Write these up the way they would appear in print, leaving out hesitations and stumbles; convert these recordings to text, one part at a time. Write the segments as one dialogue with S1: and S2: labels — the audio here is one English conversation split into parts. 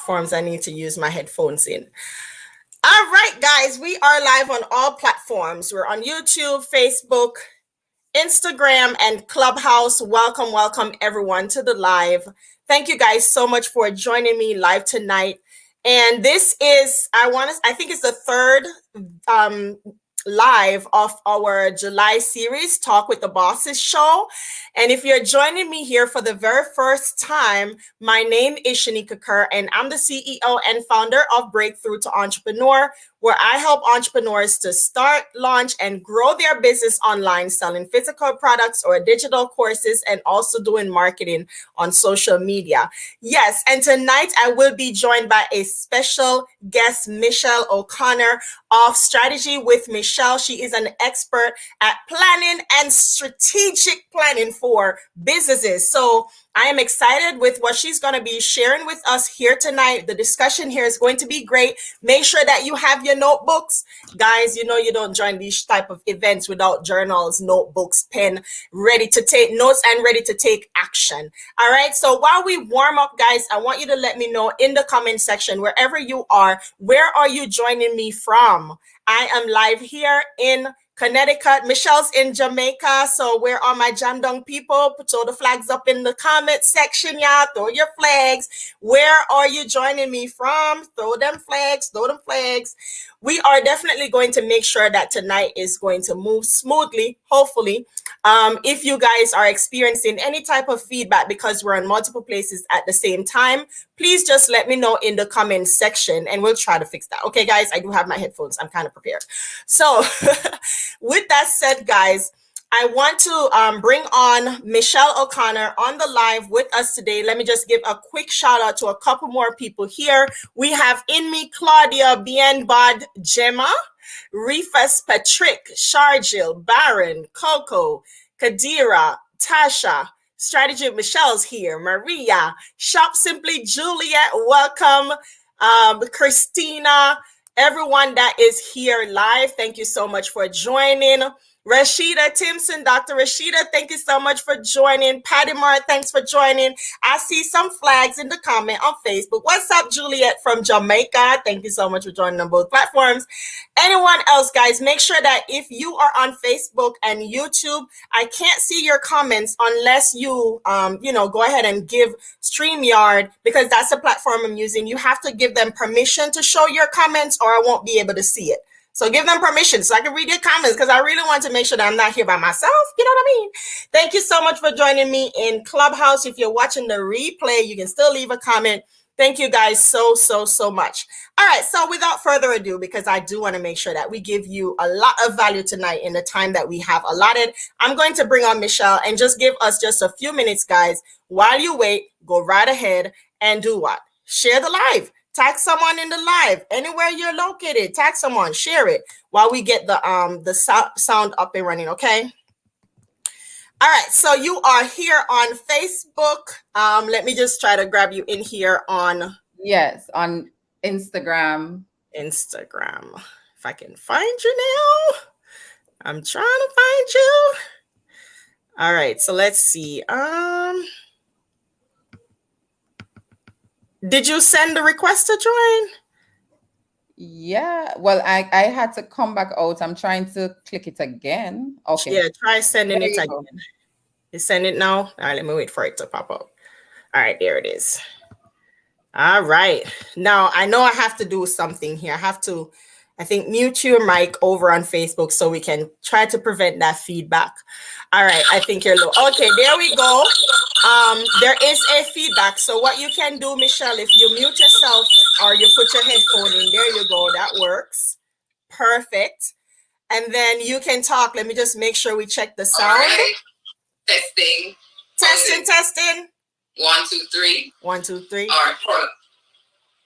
S1: platforms I need to use my headphones in. All right, guys, we are live on all platforms. We're on YouTube, Facebook, Instagram, and Clubhouse. Welcome everyone to the live. Thank you guys so much for joining me live tonight. And this is, I think it's the third live of our July series, Talk with the Bosses show. And if you're joining me here for the very first time, my name is Shanika Kerr, and I'm the CEO and founder of Breakthrough to Entrepreneur, where I help entrepreneurs to start, launch, and grow their business online, selling physical products or digital courses, and also doing marketing on social media. Yes, and tonight I will be joined by a special guest, Michelle O'Connor of Strategy with Michelle. She is an expert at planning and strategic planning for businesses. So I am excited with what she's going to be sharing with us here tonight. The discussion here is going to be great. Make sure that you have your notebooks. Guys, you know you don't join these type of events without journals, notebooks, pen, ready to take notes and ready to take action. All right, so while we warm up, guys, I want you to let me know in the comment section, wherever you are, where are you joining me from? I am live here in Connecticut. Michelle's in Jamaica. So where are my Jamdong people? Throw the flags up in the comment section, y'all. Throw your flags. Where are you joining me from? Throw them flags. Throw them flags. We are definitely going to make sure that tonight is going to move smoothly, hopefully. If you guys are experiencing any type of feedback because we're in multiple places at the same time, please just let me know in the comment section and we'll try to fix that. Okay, guys, I do have my headphones. I'm kind of prepared. So with that said, guys, I want to bring on Michelle O'Connor on the live with us today. Let me just give a quick shout out to a couple more people here. We have Inmi, Claudia, Bien Bod, Gemma, Rifas, Patrick, Sharjil, Baron, Coco, Kadira, Tasha, Strategy of Michelle's here, Maria, Shop Simply, Juliet, welcome, Christina, everyone that is here live. Thank you so much for joining. Rashida Timpson, Dr. Rashida, thank you so much for joining. Patty Mart, thanks for joining. I see some flags in the comment on Facebook. What's up, Juliet from Jamaica? Thank you so much for joining on both platforms. Anyone else, guys, make sure that if you are on Facebook and YouTube, I can't see your comments unless you, go ahead and give StreamYard, because that's the platform I'm using. You have to give them permission to show your comments or I won't be able to see it. So give them permission so I can read your comments, because I really want to make sure that I'm not here by myself. You know what I mean? Thank you so much for joining me in Clubhouse. If you're watching the replay, you can still leave a comment. Thank you guys so much. All right, so without further ado, because I do want to make sure that we give you a lot of value tonight in the time that we have allotted, I'm going to bring on Michelle and just give us just a few minutes, guys. While you wait, go right ahead and do what? Share the live. Tag someone in the live, anywhere you're located. Tag someone, share it while we get the sound up and running, okay? All right, so you are here on Facebook. Let me just try to grab you in here on...
S2: Yes, on Instagram.
S1: Instagram. If I can find you now. I'm trying to find you. All right, so let's see. Did you send the request to join?
S2: Yeah, well, I had to come back out. I'm trying to click it again. Okay.
S1: Yeah, try sending it again. You send it now? All right, let me wait for it to pop up. All right, there it is. All right. Now, I know I have to do something here. I have to, I think, mute your mic over on Facebook so we can try to prevent that feedback. All right, I think you're low. Okay, there we go. There is a feedback. So what you can do, Michelle, if you mute yourself or you put your headphone in, there you go. That works. Perfect. And then you can talk. Let me just make sure we check the sound. All right.
S3: Testing.
S1: Testing.
S3: 1, 2, 3.
S1: 1, 2, 3.
S3: All right.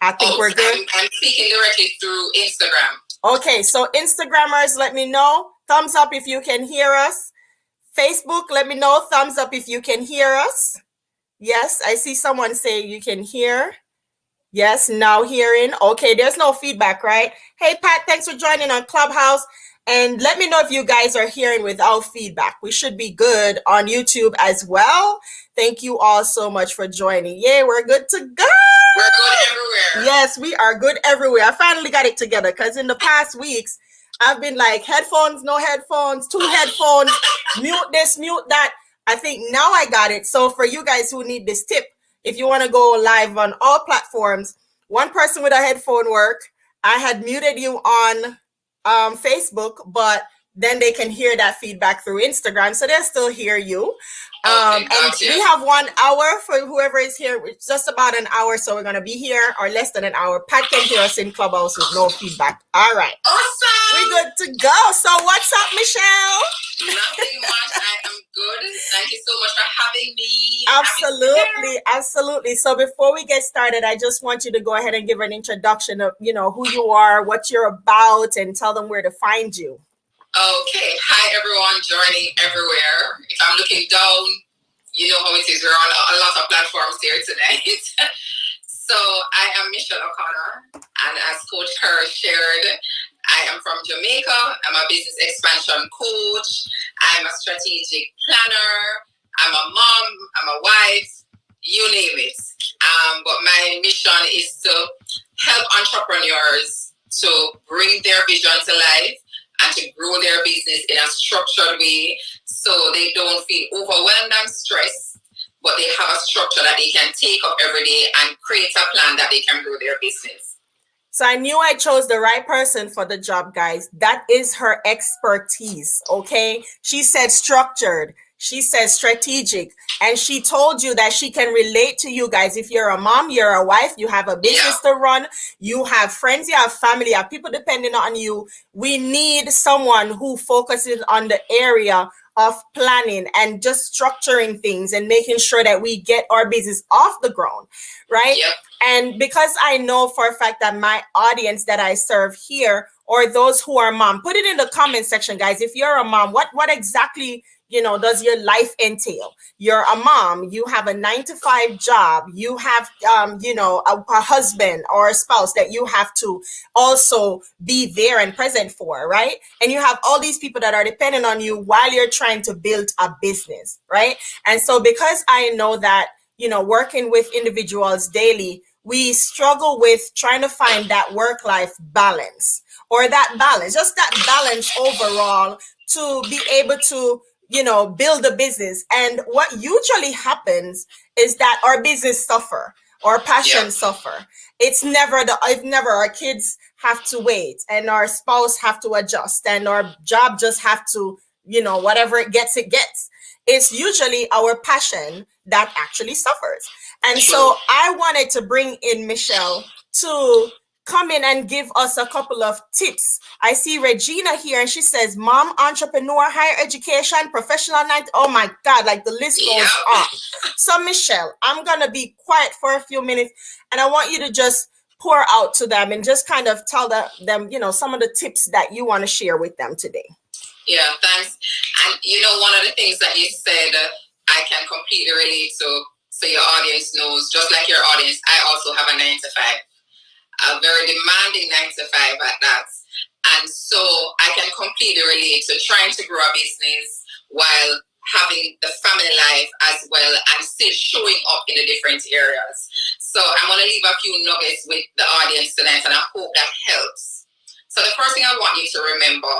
S1: I think we're good.
S3: I'm speaking directly through Instagram.
S1: Okay, so Instagrammers, let me know. Thumbs up if you can hear us. Facebook, let me know. Thumbs up if you can hear us. Yes, I see someone say you can hear. Yes, now hearing. Okay, there's no feedback, right? Hey, Pat, thanks for joining on Clubhouse. And let me know if you guys are hearing without feedback. We should be good on YouTube as well. Thank you all so much for joining. Yeah, we're good to go.
S3: We're good everywhere.
S1: Yes, we are good everywhere. I finally got it together because in the past weeks, I've been like headphones, no headphones, 2 headphones, mute this, mute that. I think now I got it. So for you guys who need this tip, if you want to go live on all platforms, one person with a headphone work. I had muted you on Facebook, but then they can hear that feedback through Instagram, so they'll still hear you. And we have 1 hour for whoever is here. It's just about an hour, so we're gonna be here, or less than an hour. Pat can hear us in Clubhouse with no feedback. All right,
S3: Awesome.
S1: we good to go. So what's up, Michelle?
S3: Nothing much. I am good. Thank you so much for having me.
S1: Absolutely. So before we get started, I just want you to go ahead and give an introduction of, who you are, what you're about, and tell them where to find you.
S3: Okay. Hi, everyone. Journey everywhere. If I'm looking down, you know how it is. We're on a lot of platforms here tonight. So I am Michelle O'Connor, and as Coach Kerr shared, I am from Jamaica. I'm a business expansion coach. I'm a strategic planner. I'm a mom. I'm a wife. You name it. But my mission is to help entrepreneurs to bring their vision to life and to grow their business in a structured way so they don't feel overwhelmed and stressed, but they have a structure that they can take up every day and create a plan that they can grow their business.
S1: So I knew I chose the right person for the job, guys. That is her expertise, okay? She said structured. She says strategic. And she told you that she can relate to you guys. If you're a mom, you're a wife, you have a business to run, you have friends, you have family, you have people depending on you. We need someone who focuses on the area of planning and just structuring things and making sure that we get our business off the ground, right?
S3: Yep.
S1: And because I know for a fact that my audience that I serve here, or those who are mom, put it in the comment section, guys. If you're a mom, what exactly does your life entail? You're a mom, you have a 9-to-5 job, you have a husband or a spouse that you have to also be there and present for, right? And you have all these people that are dependent on you while you're trying to build a business, right? And so because I know that working with individuals daily, we struggle with trying to find that work-life balance, or that balance, just that balance overall, to be able to build a business. And what usually happens is that our business suffer, our passion suffer. It's never our kids have to wait, and our spouse have to adjust, and our job just have to, whatever it gets. It's usually our passion that actually suffers. And so I wanted to bring in Michelle to come in and give us a couple of tips. I see Regina here, and she says, mom, entrepreneur, higher education, professional night. Oh my God, like the list goes on. So Michelle, I'm going to be quiet for a few minutes, and I want you to just pour out to them and just kind of tell them, some of the tips that you want to share with them today.
S3: Yeah, thanks. And one of the things that you said, I can completely relate to, so your audience knows, just like your audience, I also have a 9-to-5. A very demanding 9-to-5 at that. And so I can completely relate to trying to grow a business while having the family life as well and still showing up in the different areas. So I'm going to leave a few nuggets with the audience tonight, and I hope that helps. So the first thing I want you to remember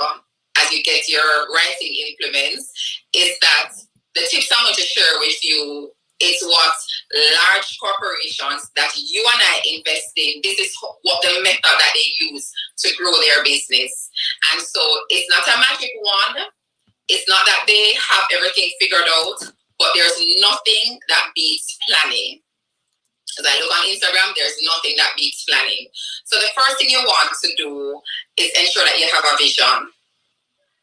S3: as you get your writing implements is that the tips I'm going to share with you is what large corporations that you and I invest in, this is what the method that they use to grow their business. And so it's not a magic wand. It's not that they have everything figured out, but there's nothing that beats planning. As I look on Instagram, there's nothing that beats planning. So the first thing you want to do is ensure that you have a vision.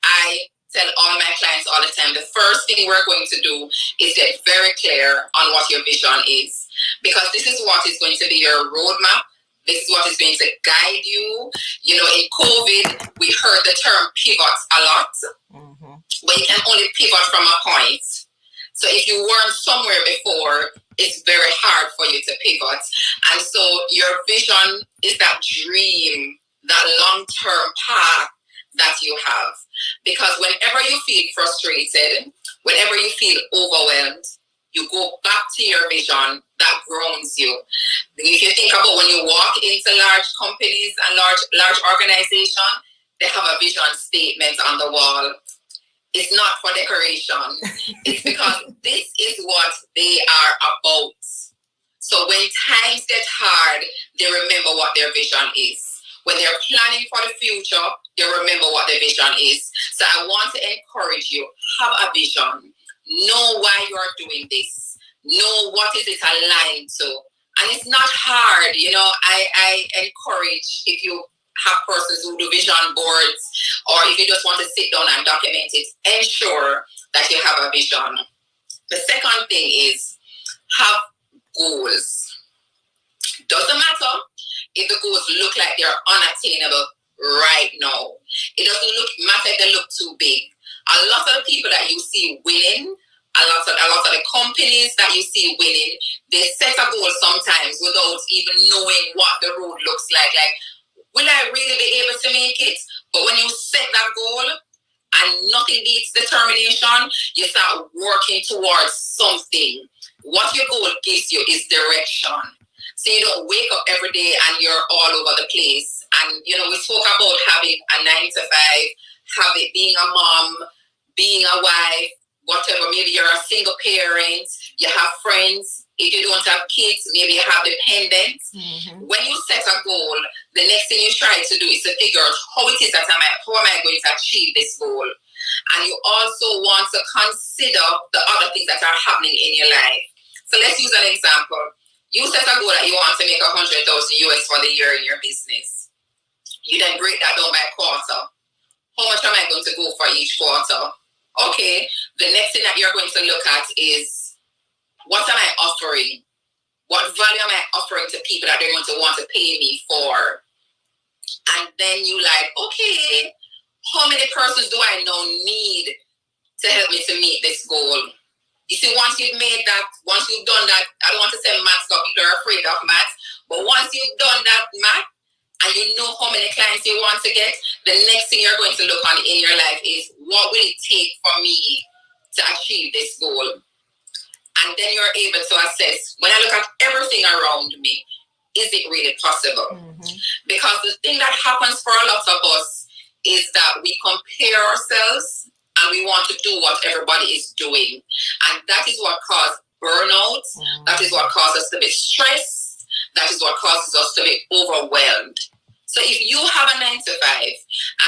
S3: I tell all my clients all the time, the first thing we're going to do is get very clear on what your vision is, because this is what is going to be your roadmap. This is what is going to guide you. In COVID, we heard the term pivot a lot, but you can only pivot from a point. So if you weren't somewhere before, it's very hard for you to pivot. And so your vision is that dream, that long-term path that you have. Because whenever you feel frustrated, whenever you feel overwhelmed, you go back to your vision that grounds you. If you think about when you walk into large companies and large organizations, they have a vision statement on the wall. It's not for decoration. It's because this is what they are about. So when times get hard, they remember what their vision is. When they're planning for the future, they remember what their vision is. So I want to encourage you, have a vision. Know why you're doing this. Know what is it aligned to. And it's not hard. I encourage, if you have persons who do vision boards, or if you just want to sit down and document it, ensure that you have a vision. The second thing is have goals. Doesn't matter if the goals look like they're unattainable right now. It doesn't matter if they look too big. A lot of the people that you see winning, a lot of the companies that you see winning, they set a goal sometimes without even knowing what the road looks like. Like, will I really be able to make it? But when you set that goal and nothing beats determination, you start working towards something. What your goal gives you is direction. So you don't wake up every day and you're all over the place. And, we spoke about having a 9 to 5, being a mom, being a wife, whatever. Maybe you're a single parent, you have friends. If you don't have kids, maybe you have dependents. Mm-hmm. When you set a goal, the next thing you try to do is to figure out how it is that how am I going to achieve this goal? And you also want to consider the other things that are happening in your life. So let's use an example. You set a goal that you want to make $100,000 US for the year in your business. You then break that down by quarter. How much am I going to go for each quarter? Okay, the next thing that you're going to look at is, what am I offering? What value am I offering to people that they're going to want to pay me for? And then you okay, how many persons do I now need to help me to meet this goal? You see, once you've made that, once you've done that, I don't want to say maths because people are afraid of maths, but once you've done that math and you know how many clients you want to get, the next thing you're going to look on in your life is, what will it take for me to achieve this goal? And then you're able to assess, when I look at everything around me, is it really possible? Mm-hmm. Because the thing that happens for a lot of us is that we compare ourselves and we want to do what everybody is doing. And that is what causes burnout. Mm-hmm. That is what causes us to be stressed. That is what causes us to be overwhelmed. So if you have a 9 to 5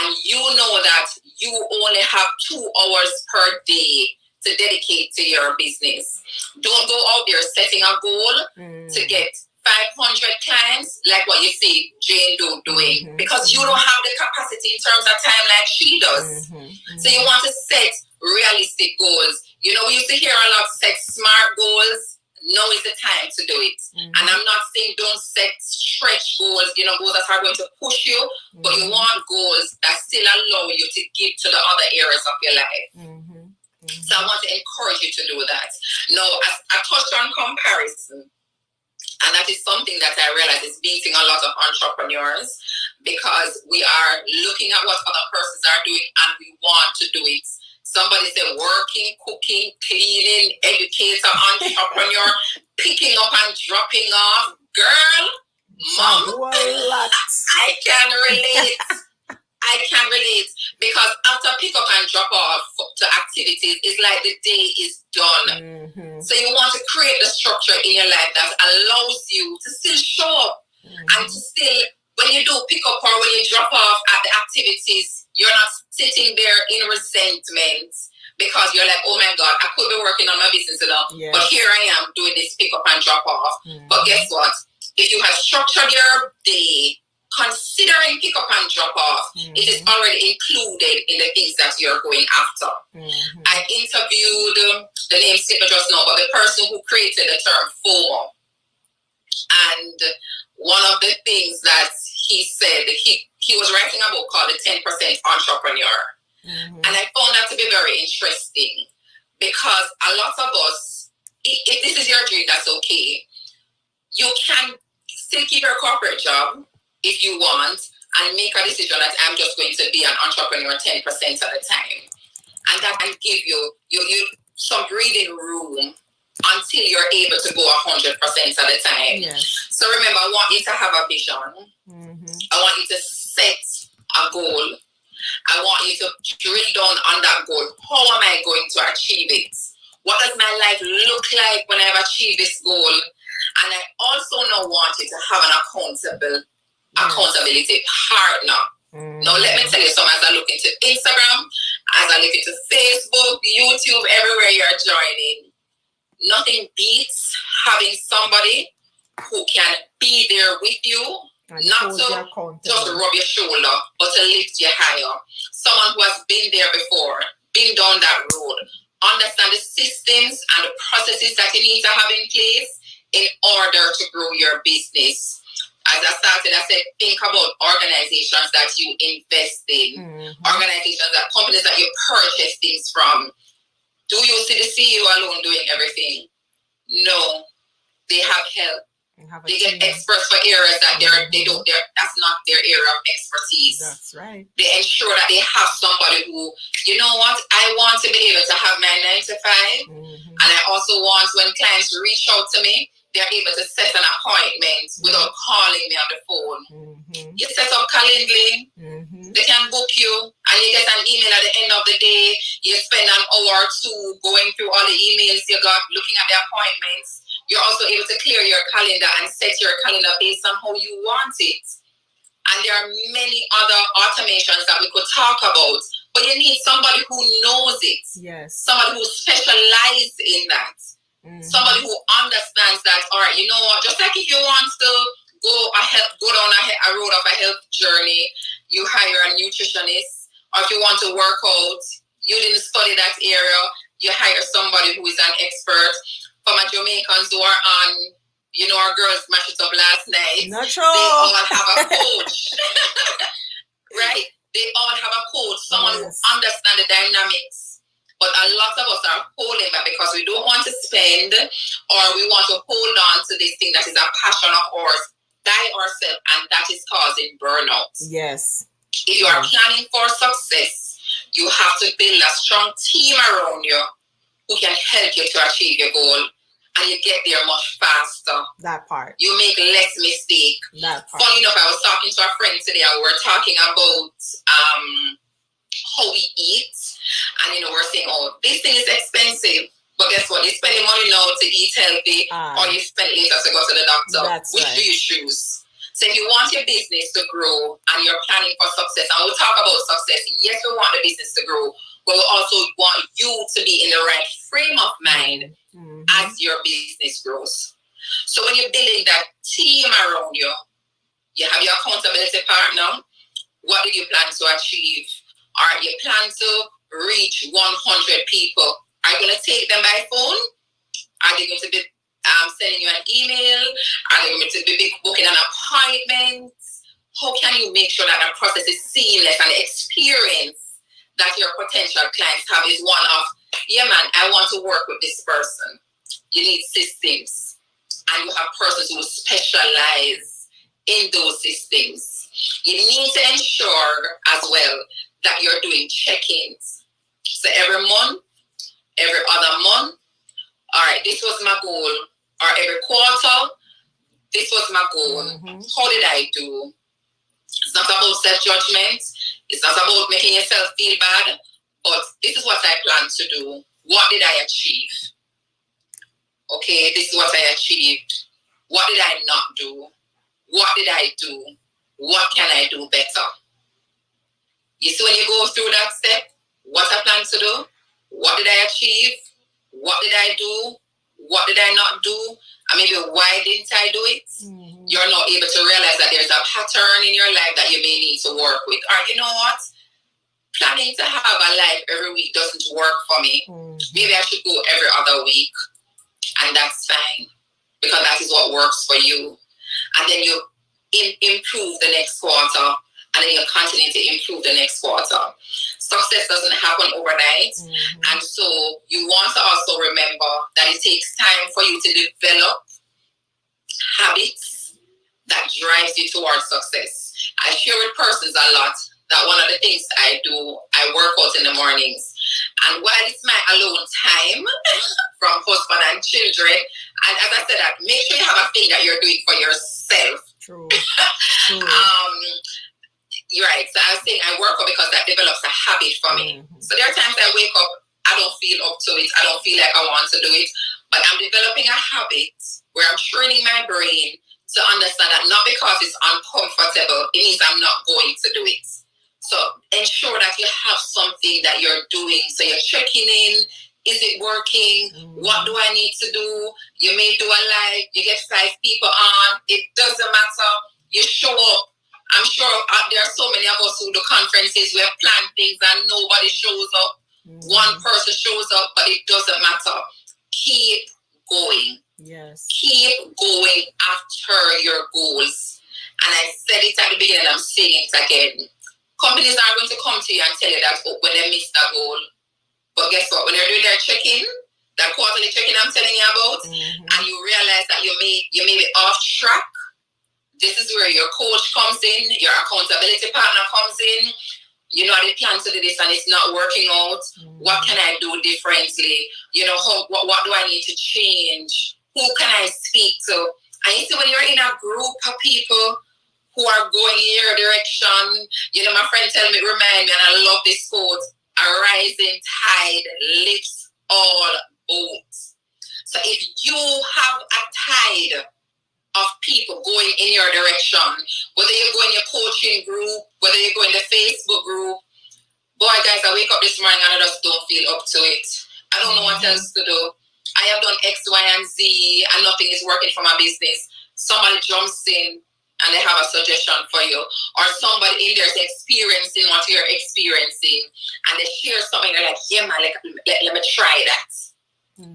S3: and you know that you only have 2 hours per day to dedicate to your business, don't go out there setting a goal to get 500 clients like what you see Jane Doe doing, because you don't have the capacity in terms of time like she does. So you want to set realistic goals. We used to hear a lot, set smart goals. Now is the time to do it. And I'm not saying don't set stretch goals, goals that are going to push you, but you want goals that still allow you to give to the other areas of your life. So I want to encourage you to do that. Now, I touched on comparison, and that is something that I realize is beating a lot of entrepreneurs, because we are looking at what other persons are doing and we want to do it. Somebody said working, cooking, cleaning, educator, entrepreneur, picking up and dropping off. Girl, mom, I can relate. I can relate, because after pick up and drop off to activities, it's like the day is done. So you want to create the structure in your life that allows you to still show up and to still, when you do pick up or when you drop off at the activities, you're not sitting there in resentment because you're like, oh my God, I could be working on my business enough, but here I am doing this pick up and drop off. But guess what? If you have structured your day, considering pick up and drop off, it is already included in the things that you're going after. I interviewed, the name slipped just now, but the person who created the term FOMO. And one of the things that he said, he was writing a book called The 10% Entrepreneur. And I found that to be very interesting, because a lot of us, if this is your dream, that's okay. You can still keep your corporate job if you want, and make a decision that I'm just going to be an entrepreneur 10% of the time. And that can give you some breathing room until you're able to go 100% at a time.
S1: Yes.
S3: So remember, I want you to have a vision. I want you to set a goal. I want you to drill down on that goal. How am I going to achieve it? What does my life look like when I've achieved this goal? And I also now want you to have an accountability partner. Now let me tell you something. As I look into Instagram, as I look into Facebook, YouTube, everywhere you're joining, nothing beats having somebody who can be there with you,
S1: And
S3: not
S1: hold
S3: to
S1: you accountable.
S3: just rub your shoulder, but to lift you higher. Someone who has been there before, been down that road, understand the systems and the processes that you need to have in place in order to grow your business. As I started, I said, think about organizations that you invest in, organizations that companies that you purchase things from. Do you see the CEO alone doing everything? No, they have help. They get experts for areas that that's not their area of expertise.
S1: That's right.
S3: They ensure that they have somebody who, you know what, I want to be able to have my 9 to 5, and I also want, when clients reach out to me, they're able to set an appointment without calling me on the phone. You set up Calendly, they can book you, and you get an email at the end of the day. You spend an hour or two going through all the emails you got, looking at the appointments. You're also able to clear your calendar and set your calendar based on how you want it. And there are many other automations that we could talk about, but you need somebody who knows it.
S1: Yes.
S3: Somebody who specializes in that. Somebody who understands that, all right, you know what, just like if you want to go down a road of a health journey, you hire a nutritionist, or if you want to work out, you didn't study that area, you hire somebody who is an expert. For my Jamaicans who are on, you know, our girls mashed it up last night,
S1: Natural.
S3: they all have a coach, right? They all have a coach, someone who understands the dynamics. But a lot of us are holding back because we don't want to spend, or we want to hold on to this thing that is a passion of ours by ourselves, and that is causing burnout.
S1: Yes.
S3: If you are planning for success, you have to build a strong team around you who can help you to achieve your goal, and you get there much faster.
S1: That part.
S3: You make less mistake.
S1: That part.
S3: Funny enough, I was talking to a friend today, and we were talking about how we eat. And, you know, we're saying, oh, this thing is expensive. But guess what? You're spending money now to eat healthy, or you spend later to go to the doctor. Which do you choose? So if you want your business to grow and you're planning for success, and we'll talk about success. Yes, we want the business to grow, but we also want you to be in the right frame of mind as your business grows. So when you're building that team around you, you have your accountability partner. What do you plan to achieve? All right, you plan to reach 100 people. Are you going to take them by phone? Are they going to be sending you an email? Are they going to be booking an appointment? How can you make sure that the process is seamless and the experience that your potential clients have is one of, yeah, man, I want to work with this person. You need systems, and you have persons who specialize in those systems. You need to ensure as well that you're doing check-ins. So every month, every other month, all right, this was my goal. Or every quarter, this was my goal. How did I do? It's not about self-judgment. It's not about making yourself feel bad. But this is what I plan to do. What did I achieve? Okay, this is what I achieved. What did I not do? What did I do? What can I do better? You see, when you go through that step, what I plan to do, what did I achieve, what did I do, what did I not do, and maybe why didn't I do it? You're not able to realize that there's a pattern in your life that you may need to work with. Or you know what? Planning to have a life every week doesn't work for me. Maybe I should go every other week, and that's fine, because that is what works for you. And then you improve the next quarter, and then you continue to improve the next quarter. Success doesn't happen overnight. And so you want to also remember that it takes time for you to develop habits that drives you towards success. I share with persons a lot that one of the things I do, I work out in the mornings. And while it's my alone time from husband and children, and as I said, that make sure you have a thing that you're doing for yourself.
S1: True.
S3: You're right. So I was saying I work out because that develops a habit for me. So there are times I wake up, I don't feel up to it. I don't feel like I want to do it. But I'm developing a habit where I'm training my brain to understand that not because it's uncomfortable, it means I'm not going to do it. So ensure that you have something that you're doing. So you're checking in. Is it working? What do I need to do? You may do a live. You get 5 people on. It doesn't matter. You show up. I'm sure there are so many of us who do conferences. We have planned things and nobody shows up. One person shows up, but it doesn't matter. Keep going.
S1: Yes.
S3: Keep going after your goals. And I said it at the beginning, I'm saying it again. Companies are going to come to you and tell you that when they missed a goal. But guess what? When they're doing their check-in, that quarterly check-in I'm telling you about, and you realize that you may be off track, this is where your coach comes in, your accountability partner comes in. You know, I plan to do this and it's not working out. What can I do differently? You know, what do I need to change? Who can I speak to? And you see, when you're in a group of people who are going in your direction, you know, my friend remind me, and I love this quote, a rising tide lifts all boats. So if you have a tide of people going in your direction, whether you go in your coaching group, whether you go in the Facebook group, boy, guys, I wake up this morning and I just don't feel up to it. I don't know what else to do. I have done X, Y, and Z, and nothing is working for my business. Somebody jumps in and they have a suggestion for you, or somebody in there is experiencing what you're experiencing, and they share something. They're like, "Yeah, man, let me try that."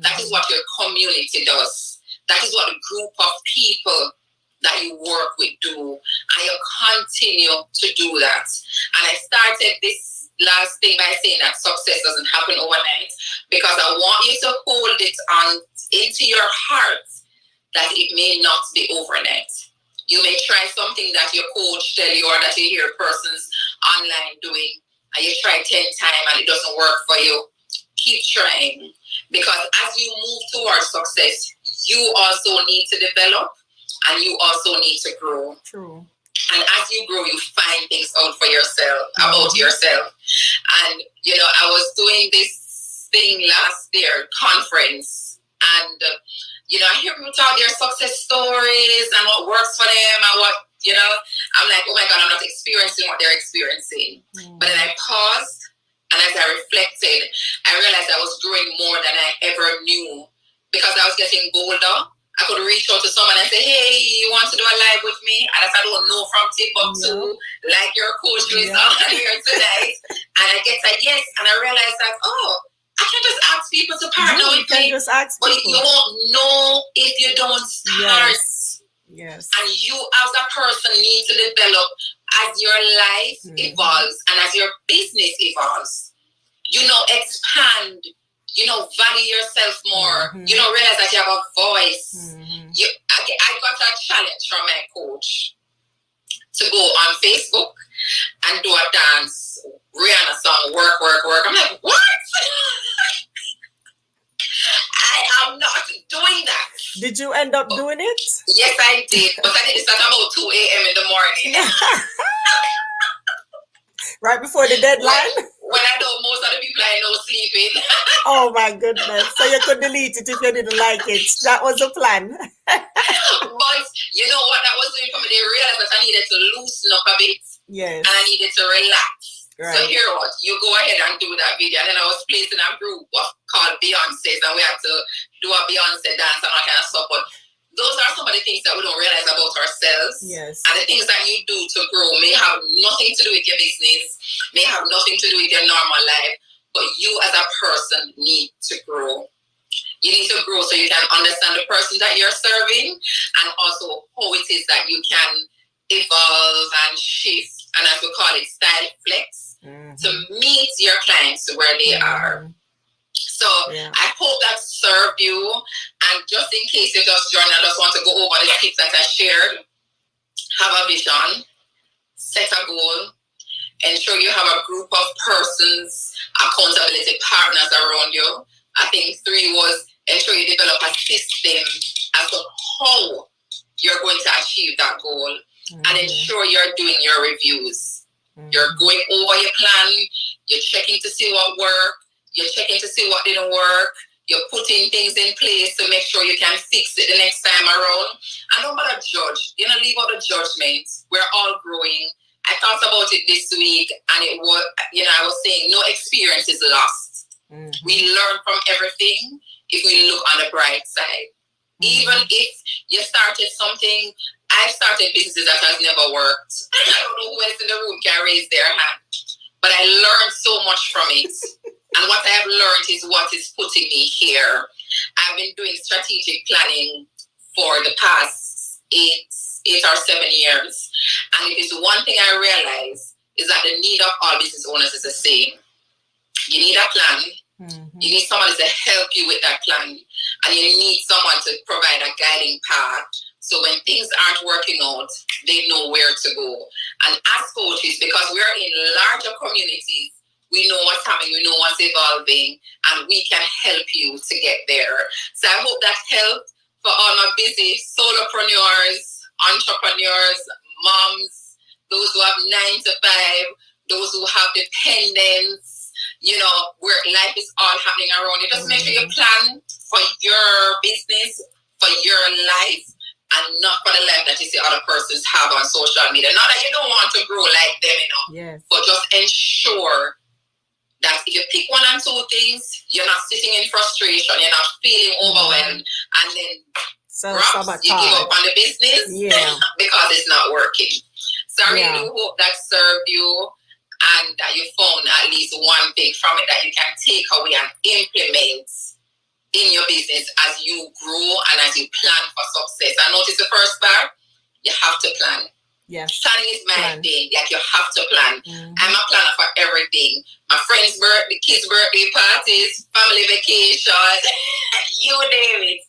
S3: That is what your community does. That is what a group of people that you work with do, and you continue to do that. And I started this last thing by saying that success doesn't happen overnight, because I want you to hold it on into your heart that it may not be overnight. You may try something that your coach tell you, or that you hear persons online doing, and you try 10 times and it doesn't work for you. Keep trying, because as you move towards success, you also need to develop and you also need to grow.
S1: True.
S3: And as you grow, you find things out for yourself, about yourself. And, you know, I was doing this thing last year, conference, and, you know, I hear people talk their success stories and what works for them and what, you know, I'm like, oh my God, I'm not experiencing what they're experiencing. But then I paused, and as I reflected, I realized I was growing more than I ever knew, because I was getting bolder. I could reach out to someone and say, hey, you want to do a live with me? And if I don't know from Timbuktu, like your coach who is on here tonight, and I get a yes, and I realized that, oh, I can just ask people to partner with me.
S1: Just ask
S3: but
S1: people.
S3: You won't know if you don't start.
S1: Yes.
S3: And you as a person need to develop as your life evolves and as your business evolves. You know, expand. You know, value yourself more. You know, realize that you have a voice. I got a challenge from my coach to go on Facebook and do a dance, Rihanna song, work, work, work. I'm like, what? I am not doing that.
S1: Did you end up doing it?
S3: Yes, I did. But I did it at about 2 a.m. in the morning.
S1: Right before the deadline?
S3: When I know most of the people I know sleeping.
S1: Oh my goodness. So you could delete it if you didn't like it. That was the plan.
S3: But you know what that was doing for me? They realized that I needed to loosen up a bit.
S1: Yes.
S3: And I needed to relax.
S1: Right.
S3: So here what? You go ahead and do that video. And then I was placed in a group called Beyonce's, and we had to do a Beyonce dance and all kind of stuff. But those are some of the things that we don't realize about ourselves.
S1: Yes.
S3: And the things that you do to grow may have nothing to do with your business, may have nothing to do with your normal life, but you as a person need to grow. You need to grow so you can understand the person that you're serving, and also how it is that you can evolve and shift, and as we call it, style flex, to meet your clients where they are. So I hope that served you. And just in case you just joined, I just want to go over the tips that I shared. Have a vision, set a goal, ensure you have a group of persons, accountability partners around you. I think 3 was ensure you develop a system as to how you're going to achieve that goal, and ensure you're doing your reviews. You're going over your plan, you're checking to see what worked, you're checking to see what didn't work, you're putting things in place to make sure you can fix it the next time around. And don't bother judge. Leave out the judgment. We're all growing. I thought about it this week, and it was, I was saying no experience is lost. We learn from everything if we look on the bright side. Even if you started something, I've started businesses that has never worked. I don't know who else in the room can raise their hand, but I learned so much from it. And what I have learned is what is putting me here. I've been doing strategic planning for the past 8 or 7 years. And it is one thing I realize is that the need of all business owners is the same. You need a plan. You need somebody to help you with that plan. And you need someone to provide a guiding path. So when things aren't working out, they know where to go. And as coaches, because we're in larger communities, we know what's happening, we know what's evolving, and we can help you to get there. So I hope that helped for all my busy solopreneurs, entrepreneurs, moms, those who have 9 to 5, those who have dependents, where life is all happening around you. Just make sure you plan for your business, for your life, and not for the life that you see other persons have on social media. Not that you don't want to grow like them,
S1: yes,
S3: but just ensure that if you pick 1 and 2 things, you're not sitting in frustration, you're not feeling overwhelmed, and then you give up on the business because it's not working. So I really do hope that served you, and that you found at least one thing from it that you can take away and implement in your business as you grow and as you plan for success. I notice the first part, you have to plan.
S1: Yes.
S3: Planning is my thing. Like, you have to plan. I'm a planner for everything. My friends' birthday, kids' birthday parties, family vacations, you name it.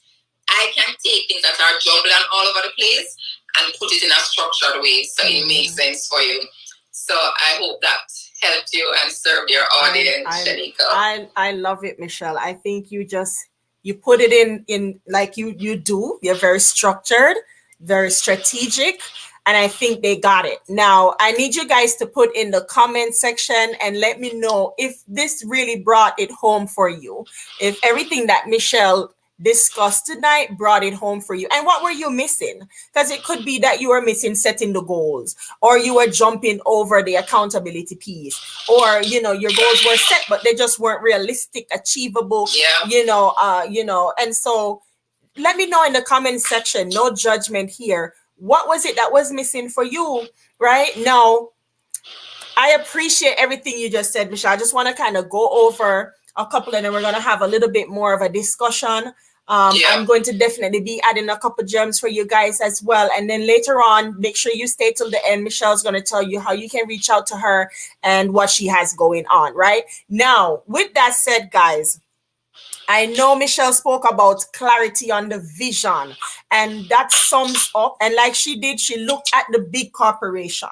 S3: I can take things that are jumbling all over the place and put it in a structured way so it makes sense for you. So I hope that helped you and served your audience, Shanika.
S1: I love it, Michelle. I think you put it in like you do. You're very structured, very strategic, and I think they got it. Now, I need you guys to put in the comment section and let me know if this really brought it home for you. If everything that Michelle discussed tonight brought it home for you, and what were you missing? Because it could be that you were missing setting the goals, or you were jumping over the accountability piece, or your goals were set but they just weren't realistic, achievable. And so let me know in the comment section. No judgment here. What was it that was missing for you right now? I appreciate everything you just said, Michelle. I just want to kind of go over a couple, and then we're going to have a little bit more of a discussion. I'm going to definitely be adding a couple gems for you guys as well. And then later on, make sure you stay till the end. Michelle's going to tell you how you can reach out to her and what she has going on right now. With that said, guys, I know Michelle spoke about clarity on the vision, and that sums up. And like she did, she looked at the big corporation.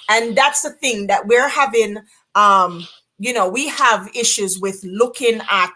S1: And that's the thing that we're having. We have issues with looking at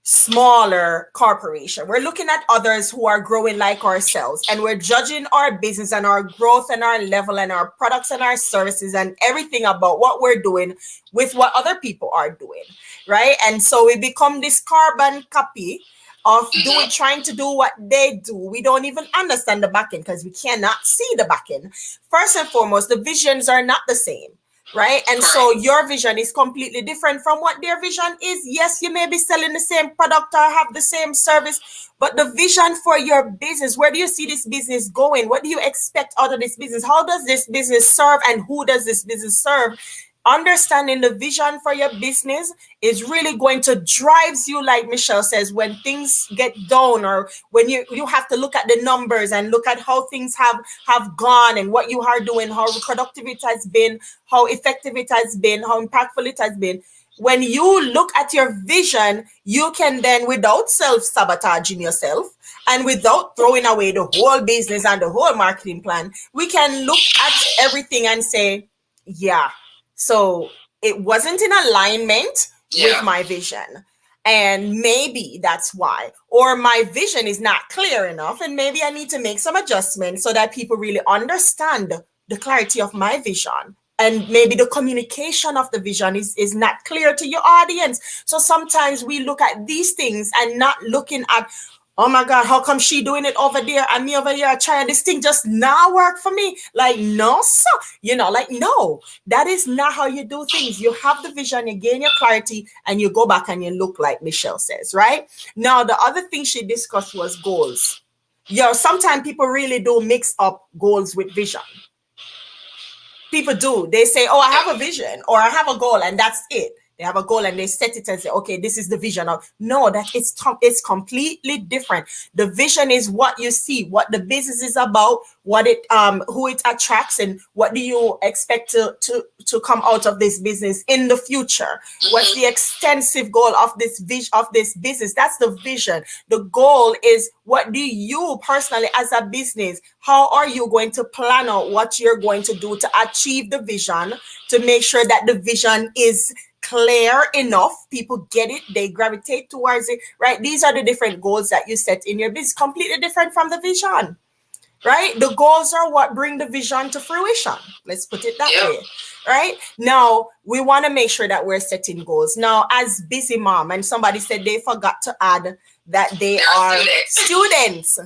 S1: smaller corporation. We're looking at others who are growing like ourselves, and we're judging our business and our growth and our level and our products and our services and everything about what we're doing with what other people are doing, right? And so we become this carbon copy of trying to do what they do. We don't even understand the back end because we cannot see the back end. First and foremost, the visions are not the same. Right. And so your vision is completely different from what their vision is. Yes, you may be selling the same product or have the same service, but the vision for your business, where do you see this business going? What do you expect out of this business? How does this business serve, and who does this business serve? Understanding the vision for your business is really going to drive you, like Michelle says, when things get down, or when you have to look at the numbers and look at how things have gone and what you are doing, how productive it has been, how effective it has been, how impactful it has been. When you look at your vision, you can then, without self-sabotaging yourself and without throwing away the whole business and the whole marketing plan, we can look at everything and say, yeah, So it wasn't in alignment
S3: Yeah.
S1: with my vision. And maybe that's why. Or my vision is not clear enough. And maybe I need to make some adjustments so that people really understand the clarity of my vision. And maybe the communication of the vision is not clear to your audience. So sometimes we look at these things and not looking at, oh my God, how come she doing it over there and me over here trying this thing just now work for me? Like, no, sir. Like, no, that is not how you do things. You have the vision, you gain your clarity, and you go back and you look like Michelle says, right? Now, the other thing she discussed was goals. Sometimes people really do mix up goals with vision. People do. They say, oh, I have a vision or I have a goal, and that's it. They have a goal and they set it and say, okay, this is the vision of. No, that it's completely different. The vision is what you see, what the business is about, what it who it attracts, and what do you expect to come out of this business in the future. What's the extensive goal of this business? That's the vision. The goal is, what do you personally as a business, how are you going to plan out what you're going to do to achieve the vision, to make sure that the vision is clear enough, people get it, they gravitate towards it, right? These are the different goals that you set in your business, completely different from the vision, right? The goals are what bring the vision to fruition. Let's put it that way, right? Now, we want to make sure that we're setting goals. Now, as busy mom, and somebody said they forgot to add that they are students.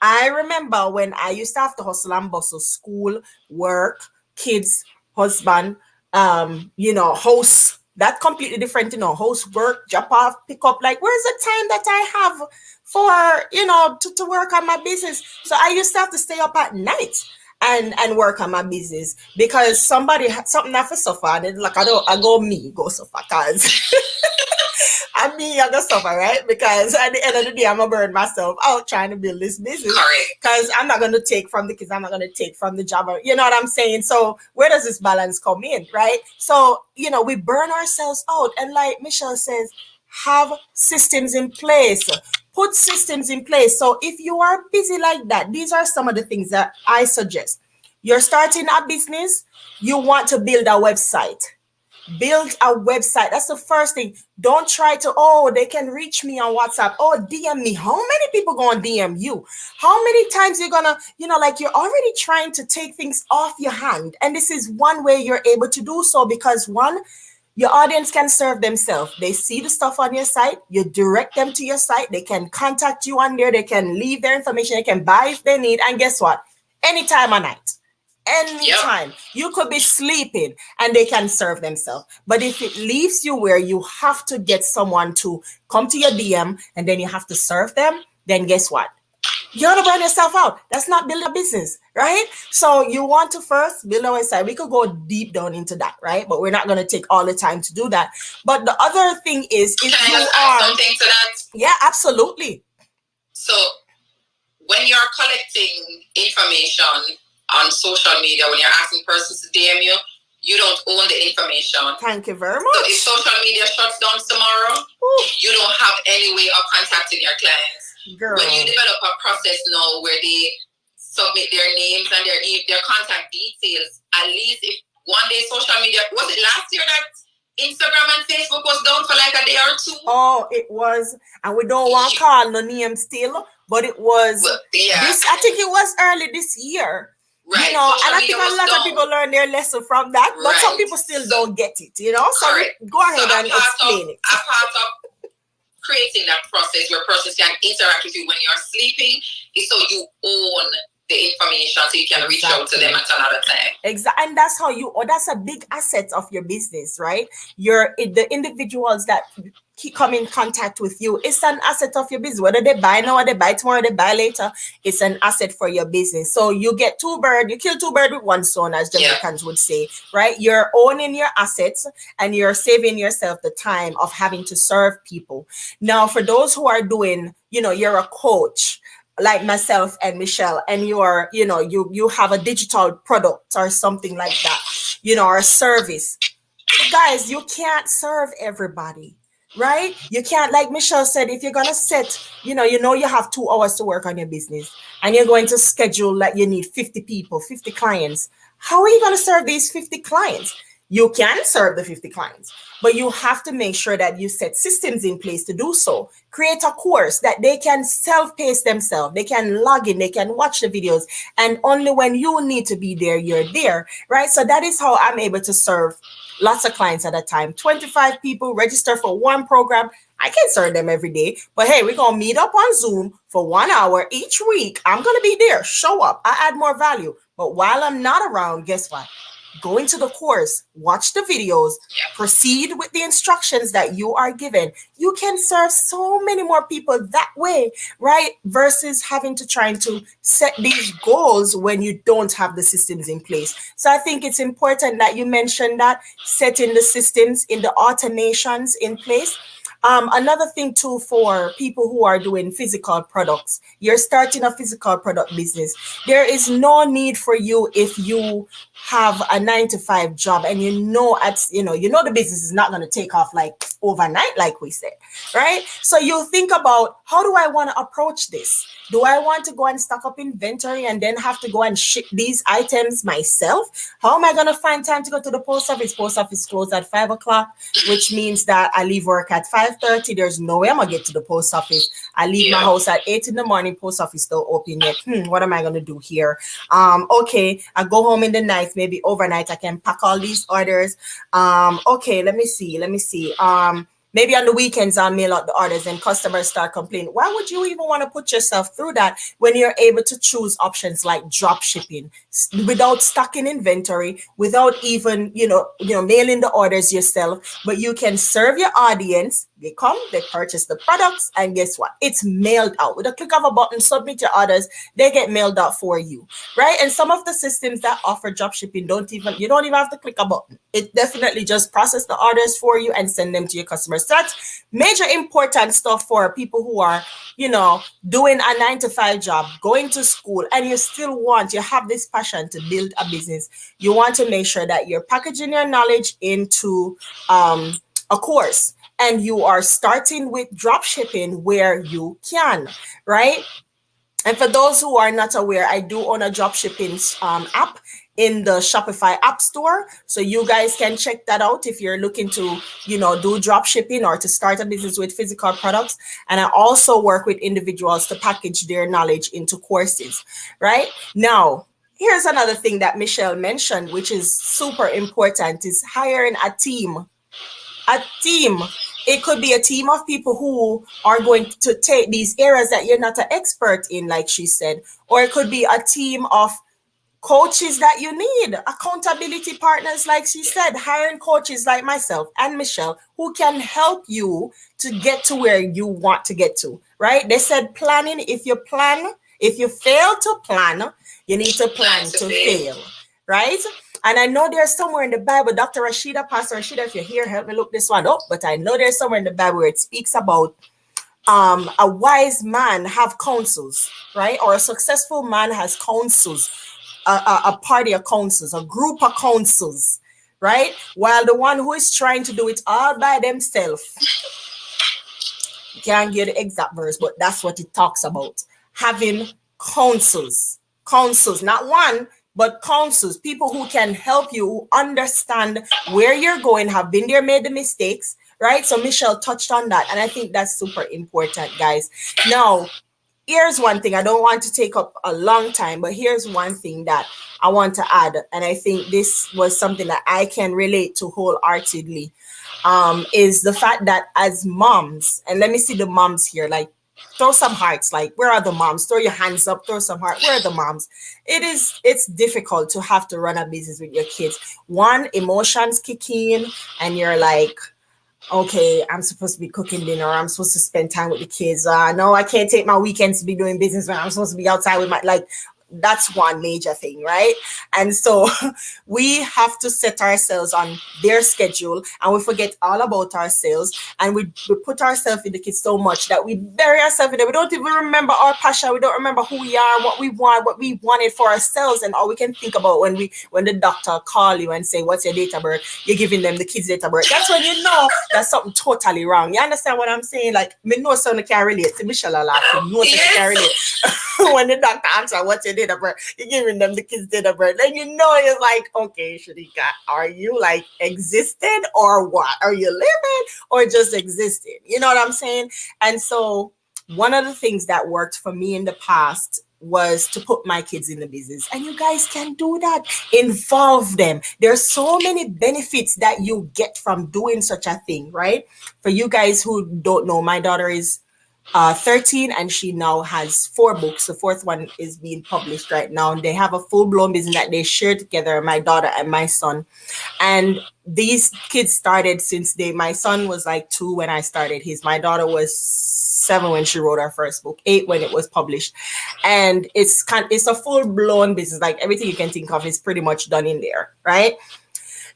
S1: I remember when I used to have to hustle and bustle, school, work, kids, husband, house. That's completely different, house, work, drop off, pick up. Like, where's the time that I have for, to work on my business? So I used to have to stay up at night and work on my business because something have to suffer. And like, I go suffer because I go suffer, right? Because at the end of the day, I'm going to burn myself out trying to build this business because I'm not going to take from the kids. I'm not going to take from the job. You know what I'm saying? So where does this balance come in, right? So, we burn ourselves out. And like Michelle says, have systems in place. Put systems in place. So if you are busy like that, these are some of the things that I suggest. You're starting a business. You want to build a website. Build a website. That's the first thing. Don't try to, they can reach me on WhatsApp. DM me. How many people gonna DM you? How many times you're gonna, you're already trying to take things off your hand. And this is one way you're able to do so because one, your audience can serve themselves. They see the stuff on your site. You direct them to your site. They can contact you on there. They can leave their information. They can buy if they need. And guess what? Anytime of night. Anytime. You could be sleeping and they can serve themselves. But if it leaves you where you have to get someone to come to your DM and then you have to serve them, then guess what? You're going to burn yourself out. That's not building a business, right? So you want to first build a website. We could go deep down into that, right? But we're not going to take all the time to do that. But the other thing is, if
S3: Can I
S1: you
S3: add something to that?
S1: Yeah, absolutely.
S3: So when you're collecting information on social media, when you're asking persons to DM you, you don't own the information.
S1: Thank you very much.
S3: So if social media shuts down tomorrow, you don't have any way of contacting your clients.
S1: Girl.
S3: When you develop a process now where they submit their names and their contact details, at least if one day social media, was it last year that Instagram and Facebook was down for like a day or two?
S1: Oh, it was, and we don't want to call no name still, but it was I think it was early this year.
S3: Right.
S1: And I think a lot of people learn their lesson from that, but some people still don't get it, So go ahead and explain it.
S3: A part of creating that process where persons can interact with you when you're sleeping is so you own the information so you can reach out to them at another time.
S1: Exactly. And that's how that's a big asset of your business, right? The individuals that come in contact with you, it's an asset of your business. Whether they buy now or they buy tomorrow, they buy later, it's an asset for your business. So you kill two birds with one stone, as Jamaicans would say, right? You're owning your assets and you're saving yourself the time of having to serve people. Now, for those who are doing, you're a coach, like myself and Michelle, and you have a digital product or something like that, or a service. Guys, you can't serve everybody, right? You can't, like Michelle said, if you're gonna set, you have 2 hours to work on your business and you're going to schedule like you need 50 people, 50 clients. How are you gonna serve these 50 clients? you can serve the 50 clients, but you have to make sure that you set systems in place to do so. Create a course that they can self-pace themselves. They can log in, they can watch the videos, and only when you need to be there, you're there, right? So that is how I'm able to serve lots of clients at a time. 25 people register for one program. I can't serve them every day, but hey, we're going to meet up on Zoom for 1 hour each week. I'm going to be there. Show up. I add more value. But while I'm not around, guess what? Go into the course, watch the videos, proceed with the instructions that you are given. You can serve so many more people that way, right? Versus having to try to set these goals when you don't have the systems in place. So I think it's important that you mentioned that, setting the systems in the automations in place. Another thing too, for people who are doing physical products, you're starting a physical product business. There is no need for you, if you have a 9-to-5 job and you know the business is not going to take off like overnight, like we said, right? So you think about, how do I want to approach this? Do I want to go and stock up inventory and then have to go and ship these items myself? How am I going to find time to go to the post office? Post office closed at 5 o'clock, which means that I leave work at 5:30. There's no way I'm going to get to the post office. I leave my house at 8 in the morning. Post office still open yet. What am I going to do here? Okay, I go home in the night, maybe overnight. I can pack all these orders. Okay, let me see. Maybe on the weekends I'll mail out the orders and customers start complaining. Why would you even want to put yourself through that when you're able to choose options like drop shipping without stocking inventory, without even, mailing the orders yourself, but you can serve your audience. They come, they purchase the products, and guess what? It's mailed out. With a click of a button, submit your orders, they get mailed out for you, right? And some of the systems that offer drop shipping you don't even have to click a button. It definitely just process the orders for you and send them to your customers. So that's major important stuff for people who are, doing a 9-to-5 job, going to school, and you have this passion to build a business. You want to make sure that you're packaging your knowledge into a course. And you are starting with drop shipping where you can, right? And for those who are not aware, I do own a drop shipping app in the Shopify App Store. So you guys can check that out if you're looking to, do drop shipping or to start a business with physical products. And I also work with individuals to package their knowledge into courses, right? Now, here's another thing that Michelle mentioned, which is super important, is hiring a team. A team. It could be a team of people who are going to take these areas that you're not an expert in, like she said, or it could be a team of coaches that you need, accountability partners, like she said, hiring coaches like myself and Michelle who can help you to get to where you want to get to, right? They said planning. If you fail to plan, you need to plan to fail, right? And I know there's somewhere in the Bible, Pastor Rashida, if you're here, help me look this one up. But I know there's somewhere in the Bible where it speaks about a wise man have counsels, right? Or a successful man has counsels, a party of counsels, a group of counsels, right? While the one who is trying to do it all by themselves, can't get the exact verse, but that's what it talks about. Having counsels, not one, but counsels, people who can help you, who understand where you're going, have been there, made the mistakes, right? So Michelle touched on that. And I think that's super important, guys. Now, here's one thing. I don't want to take up a long time, but here's one thing that I want to add. And I think this was something that I can relate to wholeheartedly, is the fact that as moms, and let me see the moms here, like, throw some hearts, like, where are the moms? Throw your hands up, throw some heart. Where are the moms? It's difficult to have to run a business with your kids. One, emotions kick in and you're like, okay, I'm supposed to be cooking dinner. I'm supposed to spend time with the kids. No, I can't take my weekends to be doing business when I'm supposed to be outside with that's one major thing, right? And so we have to set ourselves on their schedule, and we forget all about ourselves, and we put ourselves in the kids so much that we bury ourselves in it. We don't even remember our passion. We don't remember who we are, what we want, what we wanted for ourselves, and all we can think about when the doctor call you and say, what's your date of birth? You're giving them the kids' date of birth. That's when you know that's something totally wrong. You understand what I'm saying? Like, me know someone can relate. Michelle a laugh. Me know someone can relate. when the doctor asks her what you did at birth, you're giving them the kids did at birth. Then you know it's like, okay, Shanika, are you like existed or what? Are you living or just existing? You know what I'm saying? And so one of the things that worked for me in the past was to put my kids in the business. And you guys can do that. Involve them. There's so many benefits that you get from doing such a thing, right? For you guys who don't know, my daughter is 13 and she now has 4 books. The 4th one is being published right now. And they have a full-blown business that they share together, my daughter and my son. And these kids started since my son was like 2 when I started his. My daughter was 7 when she wrote her first book, 8 when it was published. And it's a full-blown business. Like everything you can think of is pretty much done in there, right?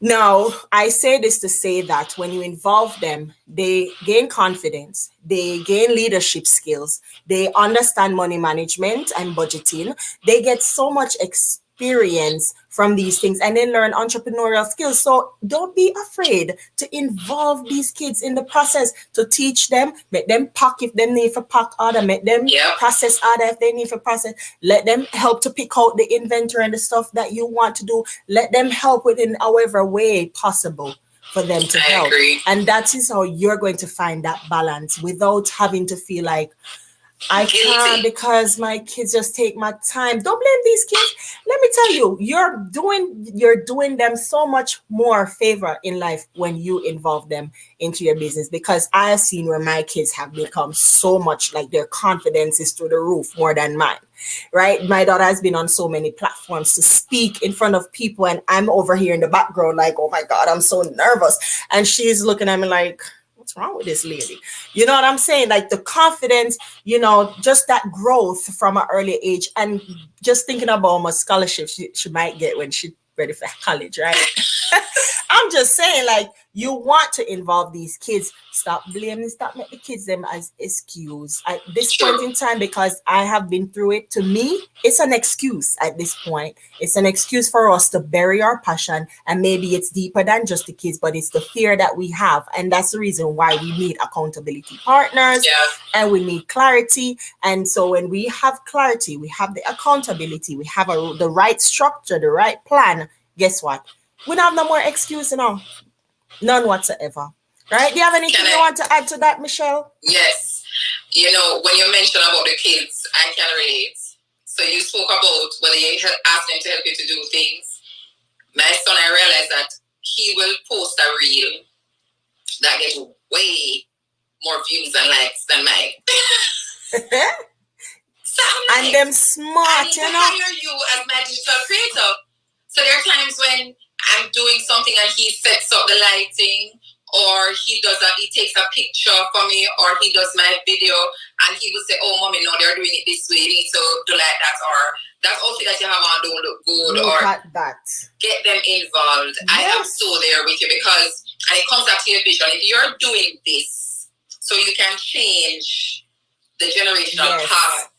S1: Now, I say this to say that when you involve them, they gain confidence, they gain leadership skills, they understand money management and budgeting, they get so much experience from these things, and then learn entrepreneurial skills. So don't be afraid to involve these kids in the process, to teach them, make them pack if they need for pack order, make them process order if they need for process, let them help to pick out the inventory and the stuff that you want to do, let them help within however way possible for them to help.
S3: Agree.
S1: And that is how you're going to find that balance without having to feel like I can't because my kids just take my time. Don't blame these kids. Let me tell you, you're doing them so much more favor in life when you involve them into your business, because I have seen where my kids have become so much like their confidence is through the roof more than mine. Right? My daughter has been on so many platforms to speak in front of people, and I'm over here in the background like, oh my God, I'm so nervous. And she's looking at me like, what's wrong with this lady? You know what I'm saying? Like the confidence, just that growth from an early age, and just thinking about my scholarship she might get when she's ready for college, right? I'm just saying, like, you want to involve these kids. Stop blaming, stop making the kids them as excuse at this point in time, because I have been through it. To me, it's an excuse at this point. It's an excuse for us to bury our passion, and maybe it's deeper than just the kids, but it's the fear that we have. And that's the reason why we need accountability partners and we need clarity. And so when we have clarity, we have the accountability, we have the right structure, the right plan, guess what? We don't have no more excuse, none whatsoever. Right? Do you have anything you want to add to that, Michelle?
S3: Yes. When you mentioned about the kids, I can relate. So you spoke about when you ask them to help you to do things. My son, I realized that he will post a reel that gets way more views and likes than mine. So I'm
S1: and them smart,
S3: I need to hire you as my digital creator. So there are times when I'm doing something and he sets up the lighting, or he takes a picture for me, or he does my video, and he will say, oh, mommy, no, they're doing it this way, you need to do like that, or that outfit that you have on don't look good,
S1: look
S3: or
S1: at that. Get
S3: them involved. Yes. I am so there with you, because, and it comes back to your vision, if you're doing this so you can change the generational path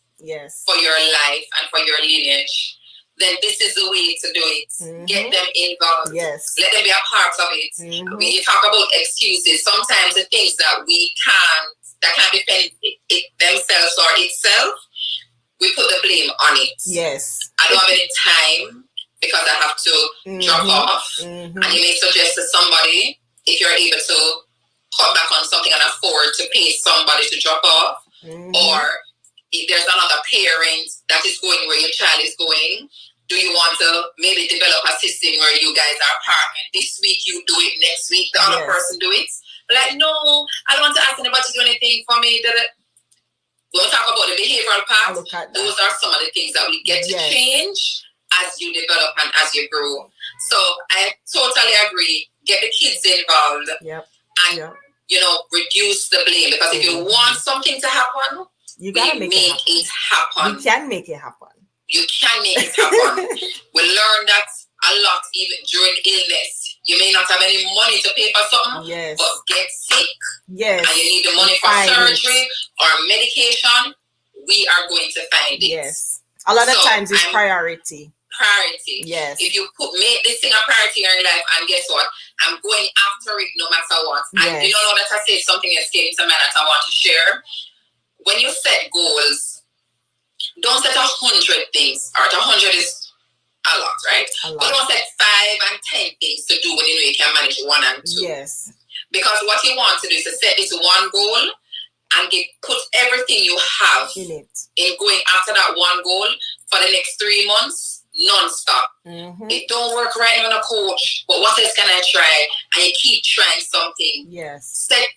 S3: for your life and for your lineage, then this is the way to do it. Mm-hmm. Get them involved. Yes. Let them be a part of it. Mm-hmm. When you talk about excuses, sometimes the things that can't defend themselves or itself, we put the blame on it. Yes. I don't have any time because I have to drop off. Mm-hmm. And you may suggest to somebody, if you're able to cut back on something and afford to pay somebody to drop off, or if there's another parent that is going where your child is going, do you want to maybe develop a system where you guys are partnering? This week you do it, next week the other person do it. Like, no, I don't want to ask anybody to do anything for me. We'll talk about the behavioral part. Those are some of the things that we get to change as you develop and as you grow. So I totally agree. Get the kids involved and reduce the blame, because if you want something to happen, you gotta make it happen. You can make it happen. You can make it happen. We learned that a lot even during illness. You may not have any money to pay for something, but get sick, and you need the money for surgery or medication, we are going to find it. Yes. A lot of times it's priority. Yes. If you make this thing a priority in your life, and guess what? I'm going after it no matter what. And you don't know that I said something else came to mind that I want to share. When you set goals, Don't set 100 things. Or 100 is a lot, right? But don't set 5 and 10 things to do when you know you can manage 1 and 2.
S1: Yes.
S3: Because what you want to do is to set this one goal and put everything you have in going after that one goal for the next 3 months, non-stop. It don't work right now on a coach, but what else can I try? And you keep trying something.
S1: Yes.
S3: Set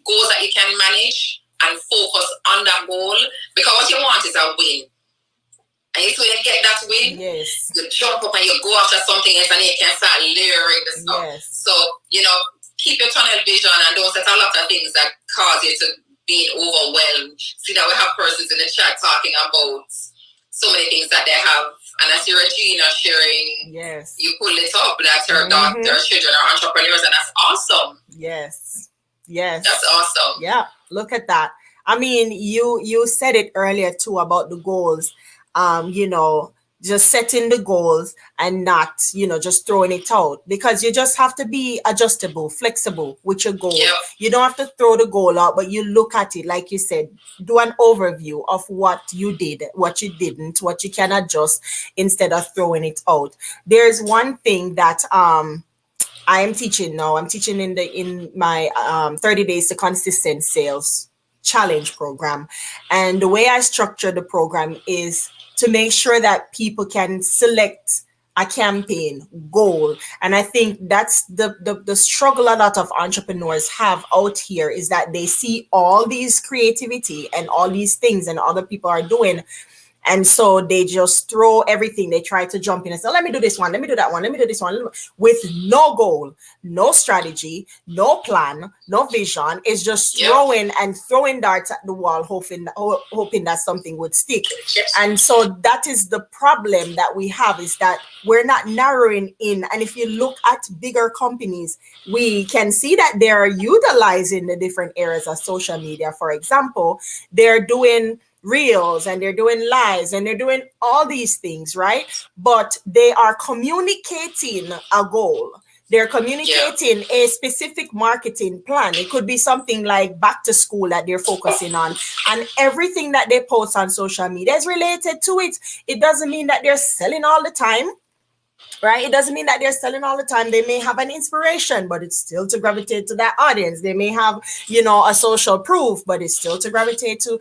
S3: goals that you can manage and focus on that goal, because what you want is a win. And so you get that win,
S1: yes,
S3: you jump up and you go after something else and you can start layering the stuff.
S1: Yes.
S3: So, keep your tunnel vision and don't set a lot of things that cause you to be overwhelmed. See that we have persons in the chat talking about so many things that they have. And I see Regina sharing,
S1: yes,
S3: you pull it up that her daughter, her children are entrepreneurs, and that's awesome.
S1: Yes. Yes.
S3: That's awesome.
S1: Yeah. Look at that. I mean, you said it earlier too about the goals. Just setting the goals and not, just throwing it out, because you just have to be adjustable, flexible with your goal.
S3: Yep.
S1: You don't have to throw the goal out, but you look at it, like you said, do an overview of what you did, what you didn't, what you can adjust instead of throwing it out. There's one thing that I am teaching now. I'm teaching in my 30 days to consistent sales challenge program. And the way I structure the program is to make sure that people can select a campaign goal. And I think that's the struggle a lot of entrepreneurs have out here, is that they see all these creativity and all these things and other people are doing. And so they just throw everything. They try to jump in and say, let me do this one, let me do that one, let me do this one, with no goal, no strategy, no plan, no vision. It's just throwing darts at the wall, hoping that something would stick. And so that is the problem that we have, is that we're not narrowing in. And if you look at bigger companies, we can see that they're utilizing the different areas of social media. For example, they're doing reels and they're doing lives and they're doing all these things, right? But they are communicating a goal. They're communicating a specific marketing plan. It could be something like back to school that they're focusing on, and everything that they post on social media is related to it. It doesn't mean that they're selling all the time, right? It doesn't mean that they're selling all the time. They may have an inspiration, but it's still to gravitate to that audience. They may have, a social proof, but it's still to gravitate to